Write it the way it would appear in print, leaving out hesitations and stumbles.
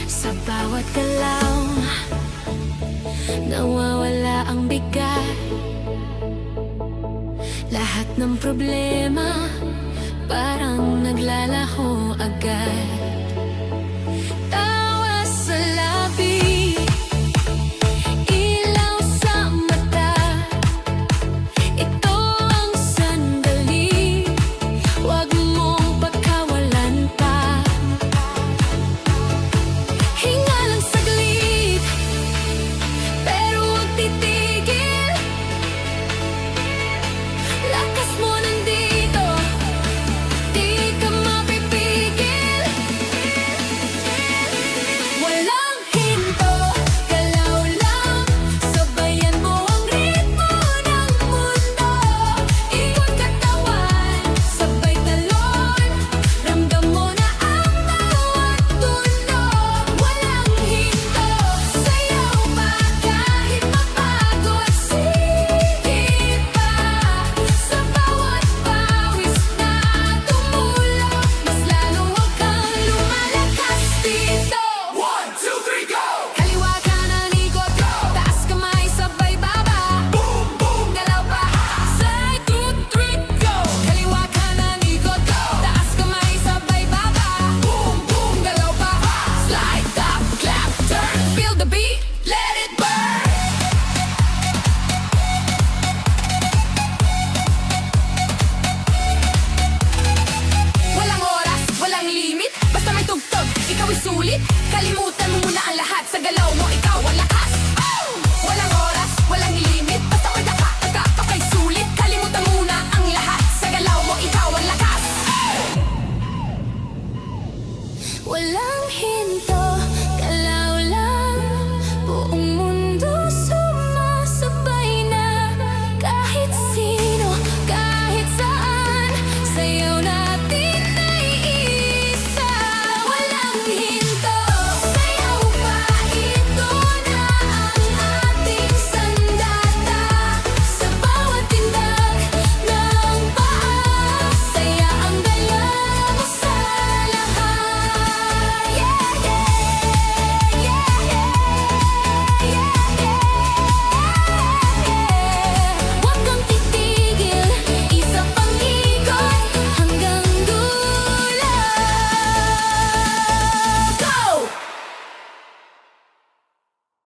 Sa bawat galaw, nawawala ang bigat. Lahat ng problema parang naglalaho agad. Tawa sa labi, ilaw sa mata. Ito ang sandali, huwag mong pagkawalan pa. Hinga lang saglit, pero huwag titigil. Lakas mo nandito, di ka mapipigil. Walang hinto, galaw lang, sabayan mo ang ritmo ng mundo. Ikot katawan, sabay talon, ramdam mo na ang bawat tunog. Walang hinto, sayaw pa kahit mapagod. Sige pa, sa bawat pawis na tumulong, mas lalo huwag kang lumalakas dito. 1, 2, 3, go! Kaliwa kanan ikot, taas kamay sabay baba. Boom, boom! Galaw pa, side 2, 3, go. Kaliwa kanan ikot, taas kamay sabay baba. Boom, boom! Galaw pa, slide, tap, clap, turn. Feel the beat, let it burn. Walang oras, walang limit, basta may tugtog, ikaw ay sulit.